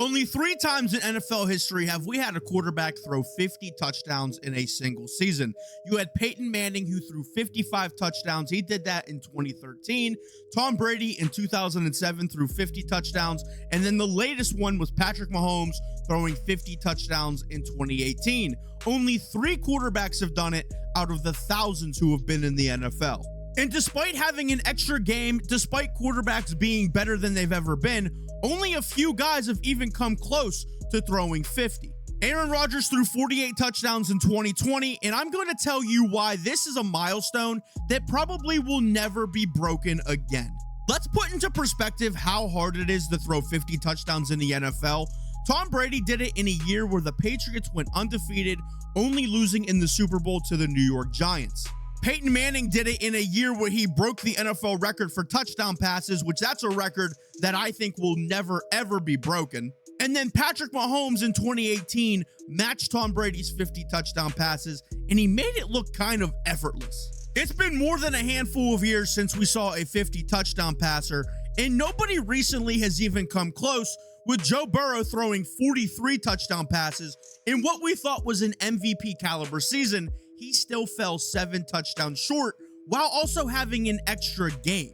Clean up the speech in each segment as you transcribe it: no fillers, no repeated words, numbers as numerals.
Only 3 times in NFL history have we had a quarterback throw 50 touchdowns in a single season. You had Peyton Manning, who threw 55 touchdowns. He did that in 2013. Tom Brady in 2007 threw 50 touchdowns. And then the latest one was Patrick Mahomes throwing 50 touchdowns in 2018. Only 3 quarterbacks have done it out of the thousands who have been in the NFL. And despite having an extra game, despite quarterbacks being better than they've ever been, only a few guys have even come close to throwing 50. Aaron Rodgers threw 48 touchdowns in 2020, and I'm going to tell you why this is a milestone that probably will never be broken again. Let's put into perspective how hard it is to throw 50 touchdowns in the NFL. Tom Brady did it in a year where the Patriots went undefeated, only losing in the Super Bowl to the New York Giants. Peyton Manning did it in a year where he broke the NFL record for touchdown passes, which that's a record that I think will never, ever be broken. And then Patrick Mahomes in 2018 matched Tom Brady's 50 touchdown passes, and he made it look kind of effortless. It's been more than a handful of years since we saw a 50 touchdown passer, and nobody recently has even come close, with Joe Burrow throwing 43 touchdown passes in what we thought was an MVP caliber season. He still fell 7 touchdowns short while also having an extra game.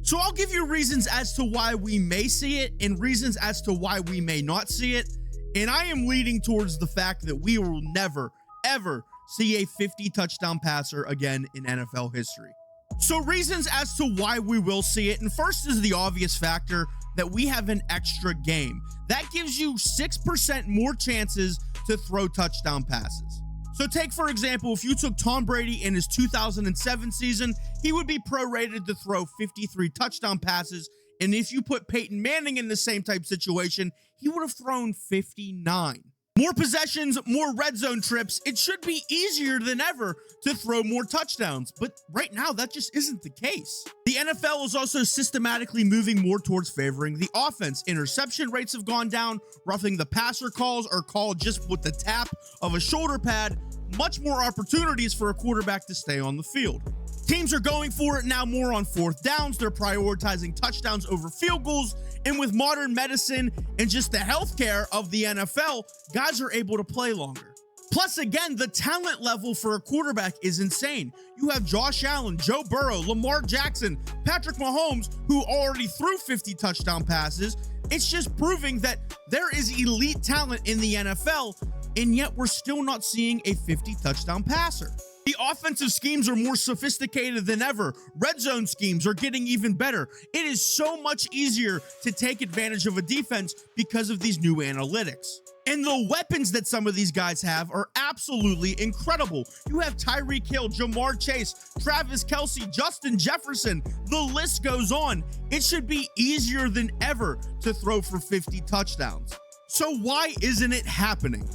So I'll give you reasons as to why we may see it and reasons as to why we may not see it. And I am leading towards the fact that we will never, ever see a 50 touchdown passer again in NFL history. So reasons as to why we will see it. And first is the obvious factor that we have an extra game. That gives you 6% more chances to throw touchdown passes. So take, for example, if you took Tom Brady in his 2007 season, he would be prorated to throw 53 touchdown passes. And if you put Peyton Manning in the same type situation, he would have thrown 59. More possessions, more red zone trips. It should be easier than ever to throw more touchdowns. But right now, that just isn't the case. The NFL is also systematically moving more towards favoring the offense. Interception rates have gone down. Roughing the passer calls are called just with the tap of a shoulder pad. Much more opportunities for a quarterback to stay on the field. Teams are going for it now more on 4th downs. They're prioritizing touchdowns over field goals. And with modern medicine and just the healthcare of the NFL, guys are able to play longer. Plus, again, the talent level for a quarterback is insane. You have Josh Allen, Joe Burrow, Lamar Jackson, Patrick Mahomes, who already threw 50 touchdown passes. It's just proving that there is elite talent in the NFL, and yet we're still not seeing a 50 touchdown passer. The offensive schemes are more sophisticated than ever. Red zone schemes are getting even better. It is so much easier to take advantage of a defense because of these new analytics. And the weapons that some of these guys have are absolutely incredible. You have Tyreek Hill, Jamar Chase, Travis Kelce, Justin Jefferson. The list goes on. It should be easier than ever to throw for 50 touchdowns. So why isn't it happening?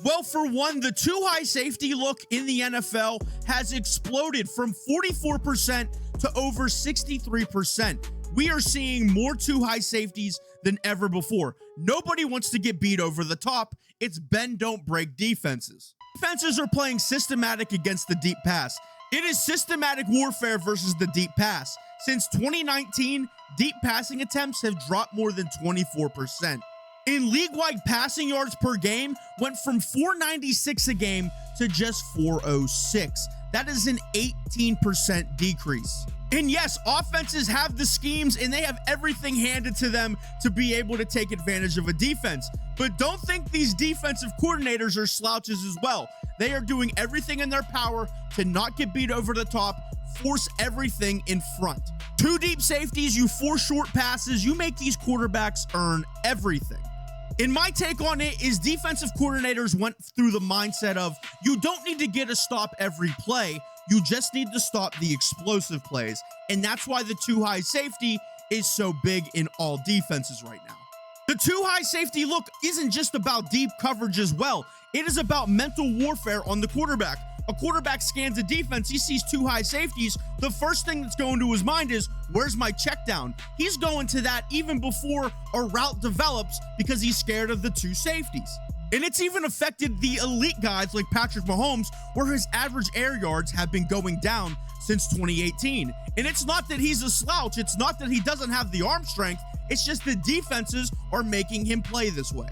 Well, for one, the too high safety look in the NFL has exploded from 44% to over 63%. We are seeing more too high safeties than ever before. Nobody wants to get beat over the top. It's bend, don't break defenses. Defenses are playing systematic against the deep pass. It is systematic warfare versus the deep pass. Since 2019, deep passing attempts have dropped more than 24%. In league-wide passing yards per game went from 496 a game to just 406. That is an 18% decrease. And yes, offenses have the schemes and they have everything handed to them to be able to take advantage of a defense. But don't think these defensive coordinators are slouches as well. They are doing everything in their power to not get beat over the top, force everything in front. 2 deep safeties, you force short passes, you make these quarterbacks earn everything. And my take on it is defensive coordinators went through the mindset of you don't need to get a stop every play. You just need to stop the explosive plays. And that's why the too high safety is so big in all defenses right now. The too high safety look isn't just about deep coverage as well. It is about mental warfare on the quarterback. A quarterback scans a defense, he sees 2 high safeties. The first thing that's going to his mind is, where's my check down? He's going to that even before a route develops because he's scared of the 2 safeties. And it's even affected the elite guys like Patrick Mahomes, where his average air yards have been going down since 2018. And it's not that he's a slouch. It's not that he doesn't have the arm strength. It's just the defenses are making him play this way.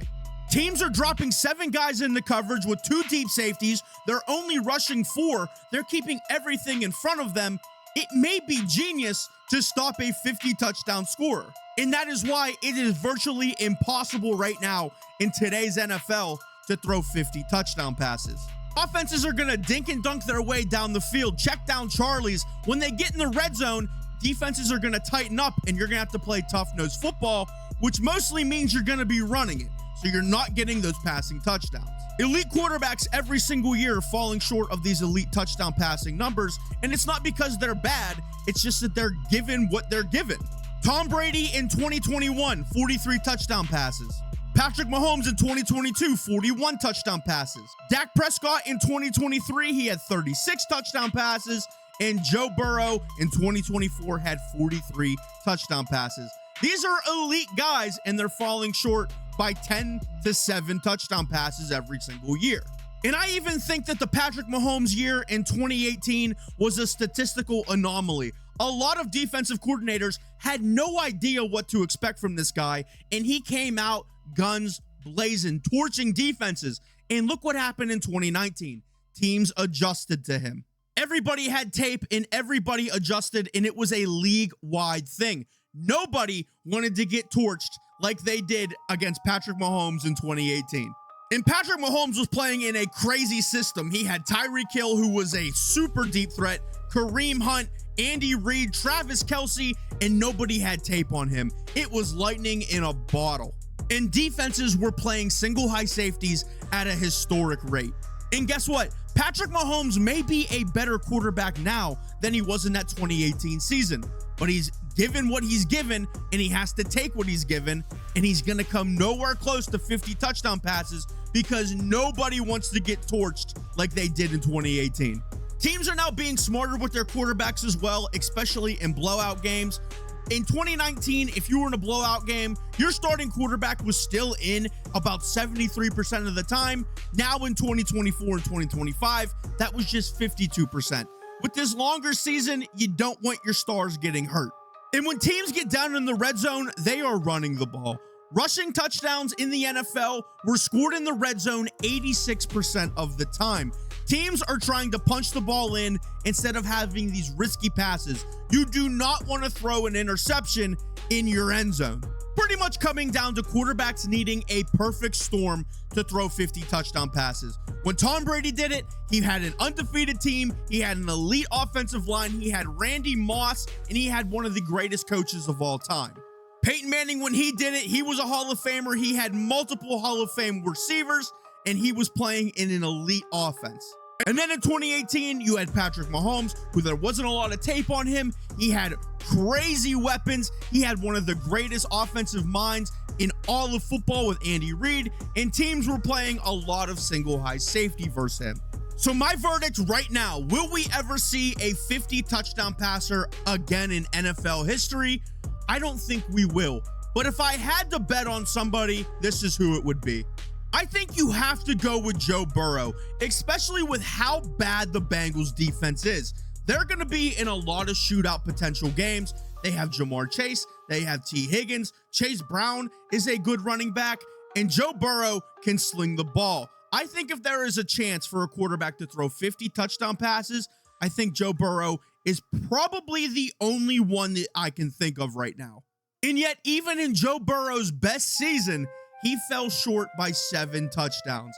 Teams are dropping 7 guys into coverage with 2 deep safeties. They're only rushing 4. They're keeping everything in front of them. It may be genius to stop a 50 touchdown scorer. And that is why it is virtually impossible right now in today's NFL to throw 50 touchdown passes. Offenses are going to dink and dunk their way down the field, check down Charlies. When they get in the red zone, defenses are going to tighten up and you're going to have to play tough-nosed football, which mostly means you're going to be running it. So you're not getting those passing touchdowns. Elite quarterbacks every single year are falling short of these elite touchdown passing numbers, and it's not because they're bad, it's just that they're given what they're given. Tom Brady in 2021, 43 touchdown passes. Patrick Mahomes in 2022, 41 touchdown passes. Dak Prescott in 2023, he had 36 touchdown passes, and Joe Burrow in 2024 had 43 touchdown passes. These are elite guys, and they're falling short by 10 to 7 touchdown passes every single year. And I even think that the Patrick Mahomes year in 2018 was a statistical anomaly. A lot of defensive coordinators had no idea what to expect from this guy, and he came out guns blazing, torching defenses. And look what happened in 2019. Teams adjusted to him. Everybody had tape and everybody adjusted, and it was a league-wide thing. Nobody wanted to get torched like they did against Patrick Mahomes in 2018. And Patrick Mahomes was playing in a crazy system. He had Tyreek Hill, who was a super deep threat, Kareem Hunt, Andy Reid, Travis Kelce, and nobody had tape on him. It was lightning in a bottle. And defenses were playing single high safeties at a historic rate. And guess what? Patrick Mahomes may be a better quarterback now than he was in that 2018 season, but he's given what he's given, and he has to take what he's given, and he's going to come nowhere close to 50 touchdown passes because nobody wants to get torched like they did in 2018. Teams are now being smarter with their quarterbacks as well, especially in blowout games. In 2019, if you were in a blowout game, your starting quarterback was still in about 73% of the time. Now in 2024 and 2025, that was just 52%. With this longer season, you don't want your stars getting hurt. And when teams get down in the red zone, they are running the ball. Rushing touchdowns in the NFL were scored in the red zone 86% of the time. Teams are trying to punch the ball in instead of having these risky passes. You do not want to throw an interception in your end zone. Pretty much coming down to quarterbacks needing a perfect storm to throw 50 touchdown passes. When Tom Brady did it, he had an undefeated team, he had an elite offensive line, he had Randy Moss, and he had one of the greatest coaches of all time. Peyton Manning, when he did it, he was a Hall of Famer. He had multiple Hall of Fame receivers, and he was playing in an elite offense. And then in 2018, you had Patrick Mahomes, who there wasn't a lot of tape on him. He had crazy weapons. He had one of the greatest offensive minds in all of football with Andy Reid, and teams were playing a lot of single high safety versus him. So my verdict right now, will we ever see a 50 touchdown passer again in NFL history? I don't think we will. But if I had to bet on somebody, this is who it would be. I think you have to go with Joe Burrow, especially with how bad the Bengals defense is. They're going to be in a lot of shootout potential games. They have Jamar Chase, they have T. Higgins, Chase Brown is a good running back, and Joe Burrow can sling the ball. I think if there is a chance for a quarterback to throw 50 touchdown passes, I think Joe Burrow is probably the only one that I can think of right now. And yet, even in Joe Burrow's best season, he fell short by 7 touchdowns.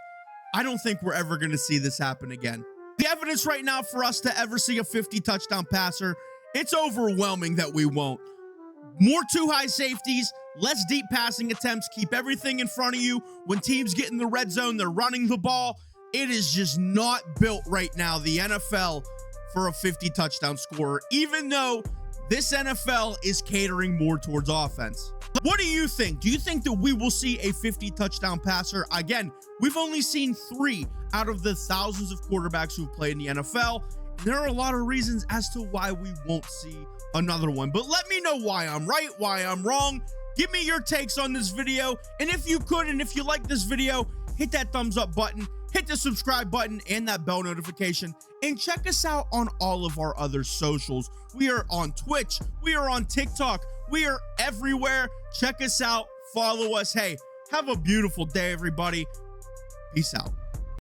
I don't think we're ever going to see this happen again. The evidence right now for us to ever see a 50 touchdown passer, it's overwhelming that we won't. More too high safeties, less deep passing attempts, keep everything in front of you. When teams get in the red zone, they're running the ball. It is just not built right now, the NFL, for a 50 touchdown scorer, even though this NFL is catering more towards offense. What do you think? Do you think that we will see a 50 touchdown passer? Again, we've only seen 3 out of the thousands of quarterbacks who've played in the NFL. There are a lot of reasons as to why we won't see another one, but let me know why I'm right, why I'm wrong. Give me your takes on this video. And if you could, and if you like this video, hit that thumbs up button, hit the subscribe button and that bell notification, and check us out on all of our other socials. We are on Twitch, we are on TikTok, we are everywhere. Check us out. Follow us. Hey, have a beautiful day, everybody. Peace out.